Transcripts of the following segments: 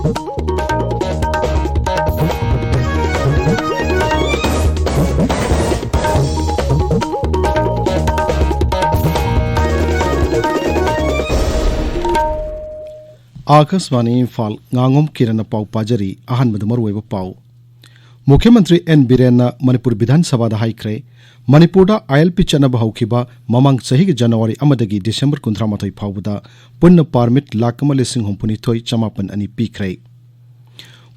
Akashvani Imphal Ngangom Kiran पाउ पाजरी अहनबद मरुवैब पाउ मुख्यमंत्री एन बीरेन मणिपुर विधानसभा हाइख्रे मणिपुर ILP चनब हौखिबा ममांग चहिग जनवरी अमदगी डिसेंबर 13 फाउबदा पुन्न पारमिट लाख 1,62,952 पीख्रे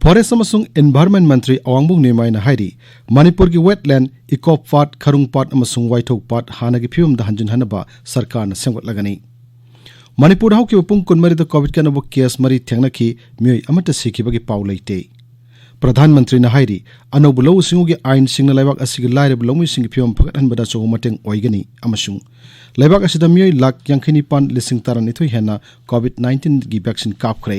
फॉरेस्ट अमसुंग एनवायरनमेंट मंत्री अवांगबुंग निमायना हाइरी मणिपुर की wetland eco park Kharung Pat अमसुंग वाइथोक पार्ट हानगी फिवमदा हंजनहनबा सरकारना सेंगोटलगनी मणिपुर हौखिबा पुंग 19 कोविड का नबो केस मरी थेंगनखी मियोय अमत सिखिबगी पाउ लैते प्रधानमंत्री हाइरी अनौब लौ सिंगुगी आइन सिंगना लैबाक असिगी लाइरब लौमिसिंग फिवम फगतहनबदा चौ मटेंग ओइगनी अमसुंग लैबाक असिदा मियोय लाख 95,912 हेना कोविड-19 की वैक्सीन कापख्रे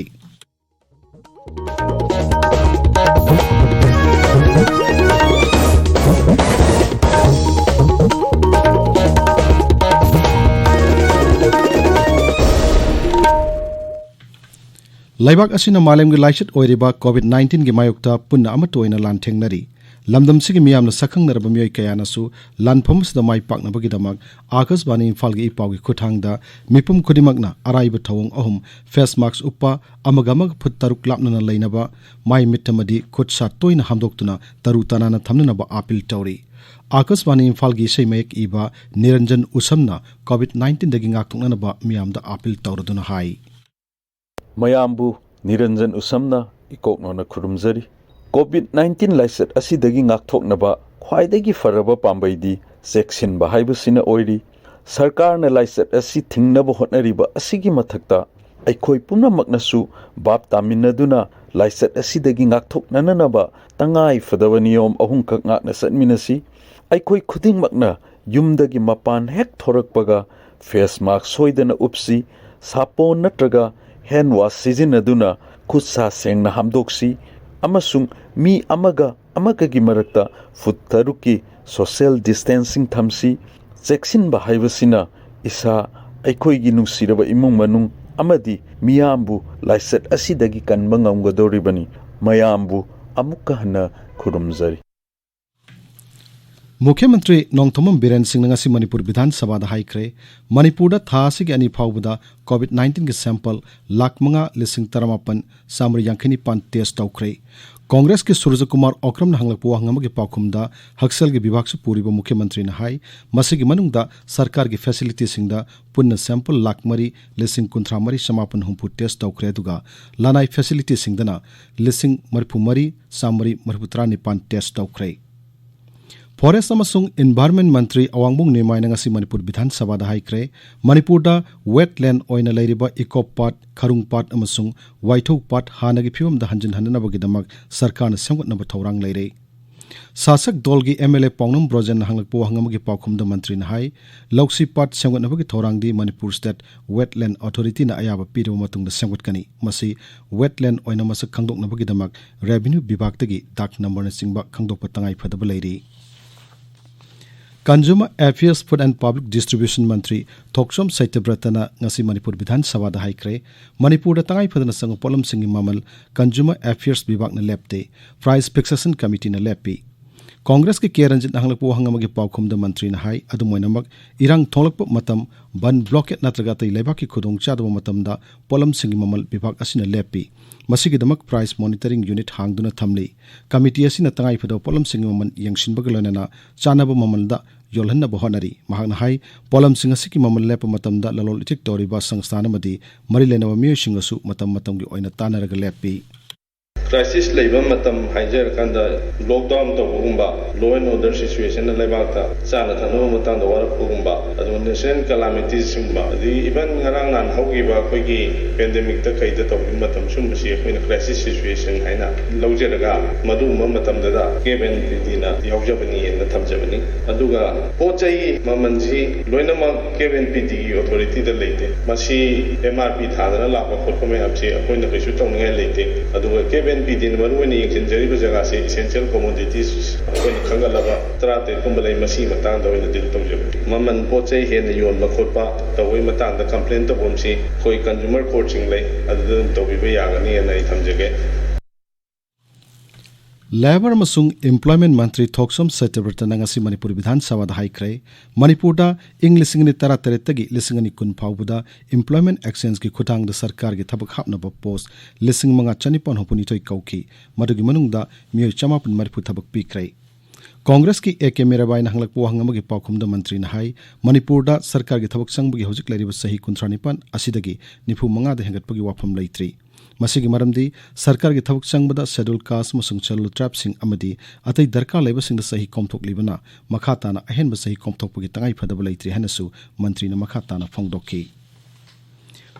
लैबाक असिना मालेमगी लाइसत ओइरिबा कोविड-19 की मायोक्ता पुन्ना अमत ओइना लानथेंगनरी लमदमसिगी मियामना सखंगनरबा मियोय कयानासु लानफमसदा माइ पाकनबगिदमक आकाशवाणी इम्फाल की इपाउगी खुथांगदा मिपुम खुदिमकना अराइब थवंग अहुम फेस मास्क उपा अमगमग फुट तरुक लापनना लैनबा माइ मिट्टमदी खुदसा तोइना हमदोक्तुना तरु तनाना थमननबा अपील तौरी आकाशवाणी इम्फाल की सैमयक इबा निरंजन उसमना कोविड-19 दगी ngaktoknanaba मियामदा अपील तौरदुना हाई मयाम्बु निरंजन उसमना इकोकनोना खुरुमजरी कोविड-19 लाइसत असिदगी ngaktoknaba ख्वाइदगी फरबा पांबैदी चेक्सिनबा हाइबसिना ओइरी सरकारना लाइसत असि थिंगनबा होटनरिबा असिगी मथक्ता अइखोय पुनमकनसु बाप तामिनदुना लाइसत असिदगी ngaktokनननबा तंगाई फदबा नियम अहुंखक ngakna सतमिनसी अइखोय खुदिंगमकना युमदगी मपान हेक थोरकपगा फेस मास्क सोइदना उपसी सापोन नत्रगा हैंड वाश सिजिनदुना खुदसा सेंगना हमदोक्सी अमसुंग मी अमगगी मरक्ता फुट तरुकी सोशल डिस्टेंसिंग थमसी चेक्सिनबा हाइबसिना इसा अइखोयगी नुंसिरबा इमुंग मनुंग अमदी मियामबु लाइसत असिदगी कनबा ngamgadoribani मयामबु अमुक्का हना खुरुमजरी मुख्यमंत्री नोंगथोमम बीरेन सिंह नंगासी मणिपुर विधानसभा हाइख्रे मणिपुर थासी के अनी फाउबदा कोविड-19 के सैंपल 5,19,952 टेस्ट तौख्रे कांग्रेस के सूरज कुमार ओक्रम हंगलपो हंगम के पाखुमदा हक्सल के विभाग से पूरी मुख्यमंत्री हाई मसिगी मनुंगदा सरकार की फैसिलिटी सिंगदा पुन्न सैंपल 1,53,953 टेस्ट तौख्रे दुगा लानाई फैसिलिटी सिंगदना 1,43,939 टेस्ट तौख्रे फॉरेस्ट अमसुंग एनवायरनमेंट मंत्री अवांगबुंग निमायना ngasi मणिपुर विधानसभा हाइख्रे मणिपुर वेटलैंड ओइना लैरिबा इको पार्ट खरुंग पार्ट अमसुंग वाइथोक पार्ट हानगी फिवमदा हंजनहननबगिदमक सरकारना सेंगोटनबा थौरांग लैरे शासक दल की MLA पोंगनम ब्रोजन हंगलपो हंगमगी पाखुमदा मंत्री हाई लौसी पार्ट सेंगोटनबगी थौरांगदी मणिपुर स्टेट वेटलैंड अथॉरिटी ना अयाबा पीरबा मतुंगदा सेंगोटकनी मसी वेटलैंड ओइना मसक खंगदोकनबगिदमक रेवेन्यू विभागदगी डाक नंबर ना चिंबा खंगदोकपा तंगाई फदबा लैरी consumer affairs food and public distribution मंत्री थोक्सोम सैत्यव्रतना ngasi मणिपुर विधानसभा हाइख्रे मणिपुर तंगाई फदना संग पोलम सिंगी ममल कंज्यूमर अफेयर्स विभाग ने लेपते प्राइस फिक्सेशन कमिटी ने लेपी कांग्रेस के केरंजित हंगलपो हंगमगी पाउखुमदा मंत्री हाई अदुमोइनमक इरंग थोलकप मतम बन ब्लॉकेट नत्रगा तै लेबाकी खुदोंग चादब मतमदा पोलम सिंगी ममल विभाग असिना लेपी मसिगिदमक प्राइस मॉनिटरिंग यूनिट हांगदुना थमली कमिटी असिना तंगाई फदो पोलम सिंगी ममल यंगसिनबग लोनना चानब ममलदा योलहन्नब होनरी महागना हाई पोलम सिंग असिकी ममल लेप मतमदा ललोल इटिक तौरिबा संस्थानमदी मरि लेनब मियोसिंगसु मतम मतमगी ओइना तानरग लेपी क्राइसिस लेबा मतम हाइजर कांदा लॉकडाउन तौबगुंबा लॉ एंड ऑर्डर सिचुएशन लेबाता चाना थानो मतंग वारपुगुंबा अदु नेशनल कैलामिटीज सिंबा दि इवन ngरang nan haugiba khoigi pandemic ta kaida tawbi matam sumsi khoina crisis situation haina lawjeraga madu matam da KNPD na yaujabani na thamjabani aduga pochai mamanji loinama KNPD authority da leite masi MRP thadana laba khotpame apse khoina kaisu tawningai leite aduga KNPD UNPD na maruin yengsinjariba jaga se essential commodities akoina khangalaba 38 kumba lay masi matang da oina dil tawjab maman pochai hen yon makhotpa tawai matang da complaint to bomsi koi consumer court sing lay adun tawbiba yagani na ithamjage Labor amasung Employment Mantri Thoksom Setterbertana ngasi Manipur Bidhan Sabha da haikre Manipurda ing lising ni tara teretagi lising ni kun phawbuda Employment Exchange ki khutang da sarkar gi thabak hapna ba post lising manga chanipon hopuni toy kauki madugi manungda mioi chamapun Manipur thabak pikre Congress ki AK Mirabai na hanglak po hangama gi paukhum da mantri na hai Manipurda sarkar gi thabak sangbugi hojik lariba sahi kuntranipan asidagi nifu manga da hengat pagi wafam laitri Masigi maramdi sarkar gi thabak changbada schedule caste masung challu trap sing amadi atai darkar leba sing da sahi komthok libana makata na ahen ba sahi komthok pagi tangai phadaba laitri hanasu mantri na makata na phongdokki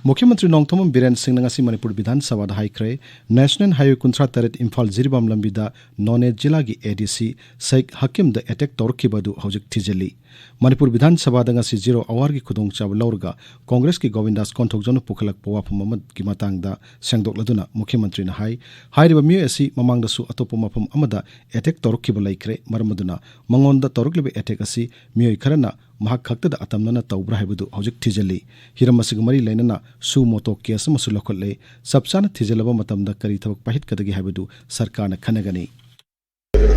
Mukhyamatri Nongthomam Biren Singh ngasi Manipur Bidhan Sabha da haikre National Highway Kuntra Taret Imphal Jiribam Lambida None Jila gi ADC Sheikh Hakim da attack torki badu hojik thijeli Manipur Bidhan Sabha da ngasi 0 hour gi khudong chab laurga Congress ki Govindas Konthok jonu pukhalak pawa phamamad gi matang da sengdok laduna Mukhyamantri na hai hairiba mi asi mamang da su atopa mafam amada attack torki ba laikre maramaduna mangon da toruklibe attack asi mioi kharana mahak khakta da atamna tawbra haibudu hojik thijeli hiramasig mari lainana su moto case masu lokole sabsana thijelaba matamda kari thabak pahit kadagi haibudu sarkarna khanagani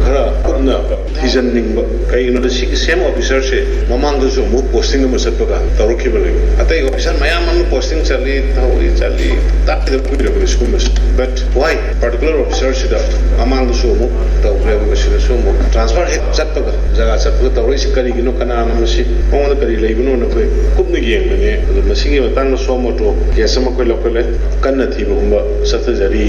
khara kunna thijanning kai no the same officer se mamang da so mo posting ma satpaga tarokhiba le atai officer mayam man posting chali thawi chali tak da puri ko school but why particular officer sida mamang da so mo tawre ko sida so mo transfer hit satpaga jaga satpaga tawri sikari gino kana na si mo da kari leibno na ko kubni yeng ne da masigi matang so mo to kesama ko lokole kanna thiba humba satajari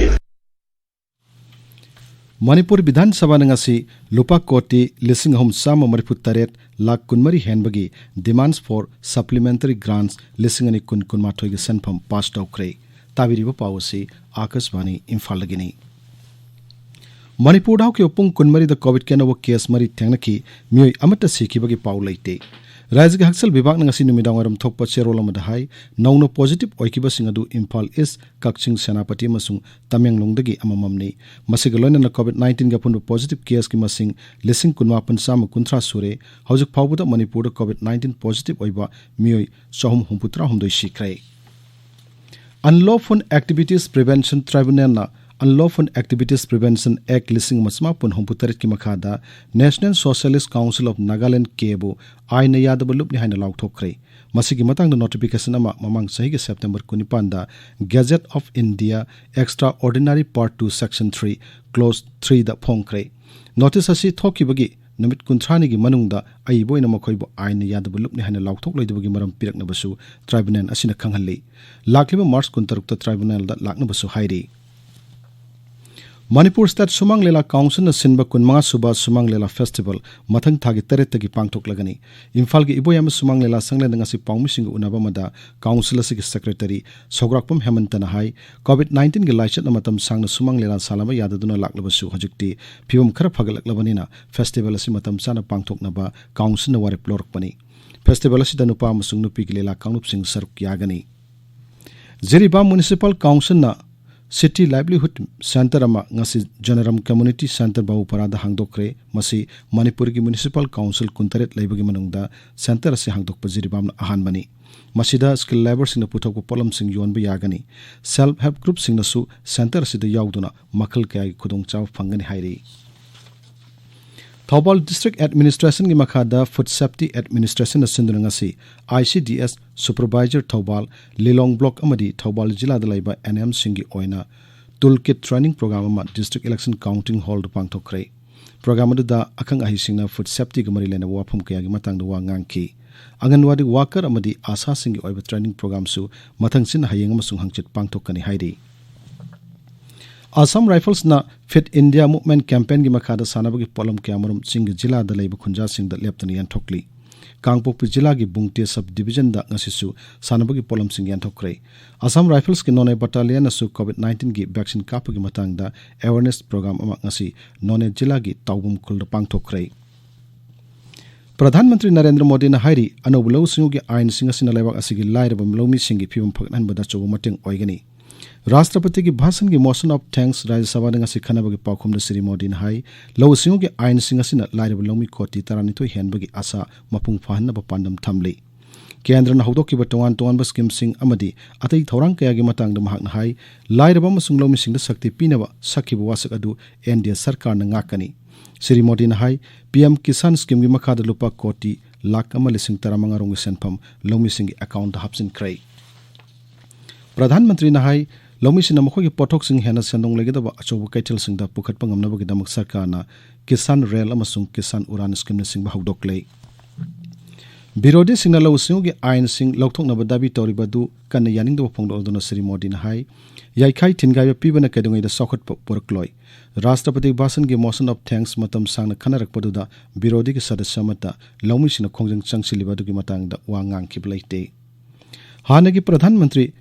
Manipur Bidhan Sabha ngasi lupa koti lising hom sama mariput taret lak kunmari henbagi demands for supplementary grants lising ani kun mathoi gi sanpham passed out kre tabiri ba pawsi Akashvani Imphal lagini Manipur daw ke opung kunmari da covid kenawa case mari thengnaki mioi amata sikhi bagi paw laite Rajya ki Haksal Vibhag ngasi numidang waram thokpa cherol amada hai nauno positive oikiba singadu Imphal East Kakching Senapati masung Tamenglong dagi amamamni masigaloina na COVID-19 ga punba positive case ki masing lising kunmapan sama kuntra sure haujuk phawbuda Manipur da COVID-19 positive oiba mioi sohum humputra humdoi shikrai Unlawful Activities Prevention Tribunal na Unlawful Activities Prevention Act lising masma pun humputarit ki makhada National Socialist Council of Nagaland Kebo aina yadaba lupni haina laukthokre masigi matang da notification ama mamang sahi ge September 19 da Gazette of India Extraordinary Part 2 Section 3 Clause 3 da phongkre notice asi thokibagi numit kuntrani gi manungda ai boina makhoibo aina yadaba lupni haina laukthok loidabagi maram pirakna basu tribunal asina khanghalli lakliba March 16 ta tribunal da lakna basu hairi Manipur State Sumang Lela Council na sinba kunmanga suba Sumang Lela Festival mathang thagi taret tagi pangthok lagani Imphal gi iboyam Sumang Lela sangle ngasi pawmi sing unaba mada council asigi secretary Sograkpam Hemantana hai COVID-19 gi laichat na matam sangna Sumang Lela salama yadaduna laklabasu hojikti phibum khara phagalaklabanina festival asi matam sana pangthok naba council na warip lorkpani festival asi da nupa amasung nupi gi lela kangnup sing saruk yagani Ziriba Municipal Council na City Livelihood Center ama ngasi Janaram Community Center bahu parada hangdokre masi Manipur ki Municipal Council kuntaret laibagi manungda center ase hangdok pajiribam ahan bani masida skill labor sing na puthok polam sing yon ba yagani self help group sing na su center sida yauduna makal kay khudong chaw phangani hairi Thobal District Administration ki makhada Food Safety Administration na sinduna ngasi ICDS Supervisor Thobal Lilong Block amadi Thobal Jila da laiba NM singi oina Toolkit Training Program ama District Election Counting Hall da pangthokre program da akhang ahi singna food safety ga mari lena wafum kaya gi matang da wa ngangki Anganwadi worker amadi asa singi oiba training program su mathang sin hayeng amasung hangchit pangthokani hairi Assam Rifles na Fit India Movement Campaign gi makhada sanabagi polam kyamarum sing jila da laiba khunja sing da leptani yan thokli Kangpokpi jila gi Bungte sub division da ngasisu sanabagi polam sing yan thokre Assam Rifles ki none battalion asu COVID-19 gi vaccine kapagi matang da awareness program ama ngasi none jila gi tawbum khul da pangthokre Pradhan Mantri Narendra Modi na hairi anoblo singu gi ain singa sina laibak asigi lairabam lomi singi phibum phaknan bada chobu mateng oigani राष्ट्रपति की भाषण की motion of thanks राज्य सभा ने ngasi खनबगी पाखुम Shri Modi ने high लौ सिंह के आइन सिंह असिना लाइरब लौमी कोटी 12 हेनबगी आशा मपुंग फाहनब पांडम थमली केंद्र न हौदोकी तोान तोान स्कीम सिंह अमदी अतई थौरांग कयागी मतंग महाकना हाई लाइरब अमसुंग लौमी सिंह शक्ति पीनब सखिब वासक अदु एनडीए सरकार न ngakani श्री मोदी ने हाई पीएम किसान स्कीम की मखाद लुपा कोटी लाख अमा लिसिंग 15 रोंग सेनफम लौमी सिंह अकाउंट हापसिन ख्रै प्रधानमंत्री ने हाई लौमी सिंह मखोगी पोथोक सिंह हेना सेंदोंग लेगदब अचौब कैथल सिंह दा पुखटप ngamnabagi damak सरकार ना किसान रेल अमसुंग किसान उड़ान स्कीम सिंह हौदोकले विरोधी सिंह लौ सिंह की आइन सिंह लौथोकनब दाबी तौरिबदु कन्न यानिंगदब फोंदोदुना श्री मोदी ने हाई याइखाई थिनगाय पीबना कैदुंगैदा सौखट पुरकलोय राष्ट्रपति भाषण की मोशन ऑफ थैंक्स मतम सांग खनरकपदुदा विरोधी के सदस्य मत लौमी सिंह खोंजंग चंगसिलिबदुगी मतंगदा वा ngankhib leite हानगी प्रधानमंत्री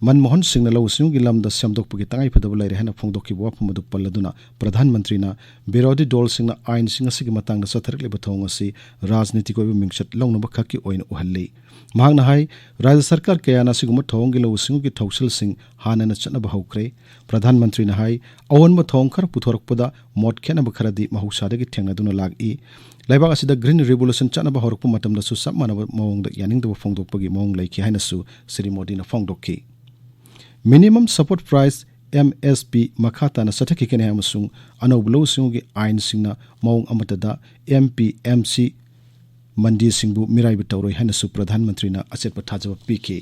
मनमोहन सिंह लौ सिंह की लमदा सेमदोकपगी तंगाई फदब लेरे हेना फोंदोकी वाफम अदु पल्लदुना प्रधानमंत्री ना विरोधी दल सिंह आइन सिंह असिगी मतंगदा सथरकलिब थोंग असि राजनीतिक ओइब मिंगचत लौनब खक्की ओइन उहल्ली महांगना हाई राज्य सरकार कयाना सिगुम थोंगी लौ सिंह की थौसल सिंह हानना चनब हौख्रे प्रधानमंत्री ना हाई अवनब थोंग खर पुथोरकपदा मोट खेनब खरदी महौसादगी थेंगनदुना लागी लेबाग असिदा ग्रीन रिवोल्यूशन चनब हौरकप मतमदसु सब मानब मवंगदा यानिंगदब फोंदोकपगी मवंग लेखि हाइनसु श्री मोदी ना फोंदोकी मिनिमम सपोर्ट प्राइस MSP मखाता न सथकी केने हमसुंग अनौबलो सिंह की आइन सिंह मौंग अमतदा MPMC मंडी सिंहबु मिराइब तौरोय हनसु प्रधानमंत्री न अचेप थाजब पीके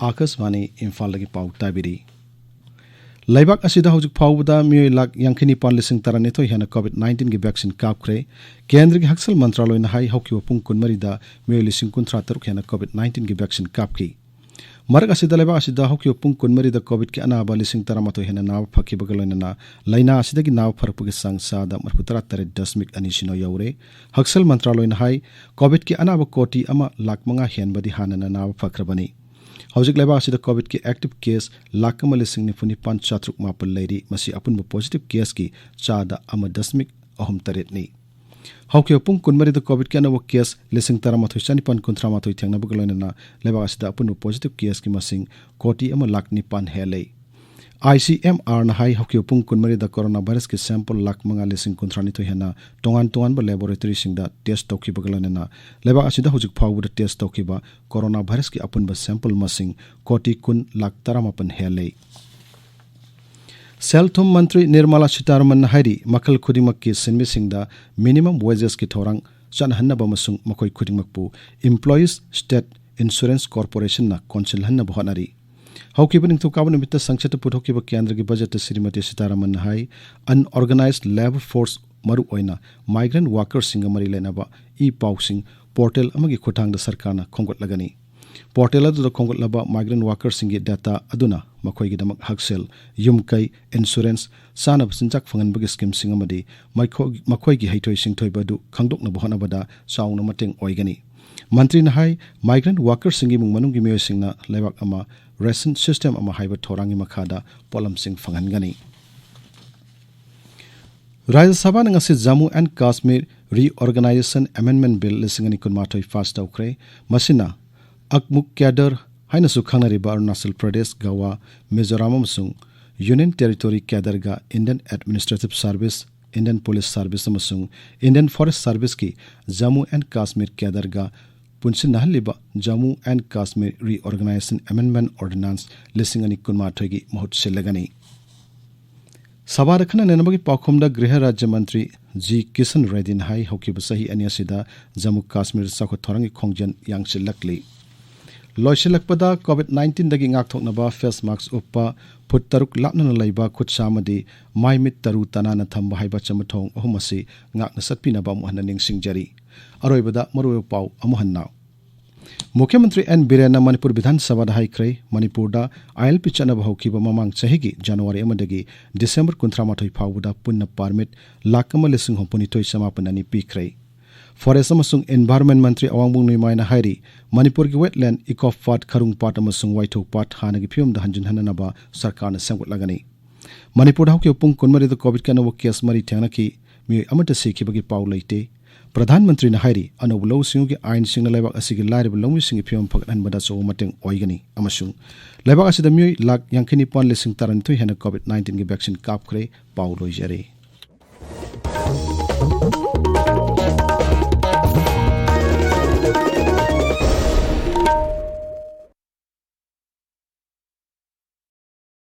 आकाशवाणी इम्फाल लगी पाउ ताबिरी लैबाक असिदा हौजिक फाउबदा मियोय लाख 94,000 हेना कोविड-19 की वैक्सीन कापख्रे केंद्र की हक्सल मंत्रालय न हाई हौकी पुंग 13 दा मियोय 13,000 हेना कोविड-19 की वैक्सीन कापकी मरक असिदा लेबा असिदा हौकी पुंग 13 दा कोविड के अनाबा 13 हेना नाव फकीबग लोइना लाइना असिदा की नाव फरकपगी संसादा 33.2 सिनो यौरे हक्सल मंत्रालय न हाई कोविड के अनाबा कोटी अमा लाख 5 हेनबदी हानना नाव फक्रबनी हौजिक लेबा असिदा कोविड के एक्टिव केस लाख 1,5,4 लेरी मसी अपुनब पॉजिटिव केस की चादा 1.3 नि हौके पुंग 13 कोविड के अनब केस 13,993 थेंगनबग लोइना लेबा असिदा अपुनब पॉजिटिव केस की मसिंग कोटी 1,9,000 हेले ICMR न हाई हौके पुंग 13 कोरोना वायरस के सैंपल 5,993 हेना तोंगान लेबोरेटरी सिंगदा टेस्ट तौखिबग लोइना लेबा असिदा हौजिक फाउबदा टेस्ट तौखिबा कोरोना वायरस की अपुनब सैंपल मसिंग कोटी 19,13 हेले सेल थुम मंत्री निर्मला सीतारमन हाइरी मखल खुदिमक की सिनमि सिंगदा मिनिमम वेजेस की थौरांग चनहन्नब अमसुंग मखोय खुदिमकपु एम्प्लॉयज स्टेट इंश्योरेंस कॉर्पोरेशन ना कौंसिल हन्नब होनारी हौकिब निंगथौकाब निमित्त संसद पुथोकिब केंद्र की budget Shrimati Sitharaman high unorganised labour force मरु ओइना माइग्रेंट वर्कर्स सिंग मरी लेनबा ई पाउसिंग पोर्टल अमगी खुथांगदा सरकारना खोंगटलगनी पोर्टल अदुदा खोंगटलबा माइग्रेंट वर्कर्स सिंगी डाटा अदुना मखोयगी दमक हक्सेल युमकै इंश्योरेंस सानब सिंजाक फंगनबगी स्कीम सिंग अमदी मखोयगी हैथोय सिंगथोयबदु खंगदोकनब होनबदा चाउना मतेंग ओइगनी मंत्री न हाई माइग्रेंट वर्कर्स सिंगी मुंग मनुंगी मियोय सिंगना लेबाक अमा रेशन सिस्टम अमा हाइब थोरांगी मखादा पोलम सिंग फंगनगनी राज्य सभा ने ngasi Jammu and Kashmir reorganisation amendment bill 2019 pass तौख्रे मसिना अकमुक कैडर हाइनसु खंगनरिबा अरुणाचल प्रदेश गोवा मिजोराम अमसुंग यूनियन टेरिटोरी कैडरगा Indian administrative service Indian police service अमसुंग इंडियन फॉरेस्ट सर्विस की जम्मू एंड काश्मीर कैडरगा पुनसिनहलिबा Jammu and Kashmir reorganisation amendment ordinance 2019 की महूत सिलगनी सभा रखना नेनबगी पाखुमदा गृह राज्य मंत्री जी किशन रेड्डी हाई हौकिब सही अनियसिदा जम्मू काश्मीर साखो थोरंगी खोंजन यांगसिलकली लोइसिलकपदा कोविड-19 दगी ngakthoknaba फेस मास्क उपा फुट 6 लापना लैबा खुदसामदी माइमित तरु तनाना थंबा हाइबा चमथोंग अहुमसी ngakna satpinaba अमुहन्ना निंगसिंगजरी अरोइबदा मरुवे पाउ अमुहन्ना मुख्यमंत्री एन बीरेन मणिपुर विधानसभा हाइख्रे मणिपुरदा ILP चनब हौकिब ममांग चहिगी जनवरी अमदगी डिसेंबर 19 फाउबदा पुन्ना परमिट 1,19,9 पीख्रे फॉरेस्ट अमसुंग एनवायरनमेंट मंत्री अवांगबुंग निमायना हाइरी मणिपुर की wetland eco park Kharung Pat अमसुंग वाइथोक पार्ट हानगी फियमदा हंजिन हननबा सरकारना सेंगुटलगनी मणिपुर हौके पुंग 13 कोविड का नव केस मरी थेंगनकी मी अमत सिखिबगी पाउ लेते प्रधानमंत्री ने हाइरी अनौब लौसिंग की आइन सिंग लेबाक असिगी लाइरब लौमिसिंग फिल्म फगनबदा सो मतंग ओइगनी अमसुंग लेबाक असिदा मियोय लाख 94,932 हेन कोविड-19 की वैक्सीन कापख्रे पाउ लोइजरे।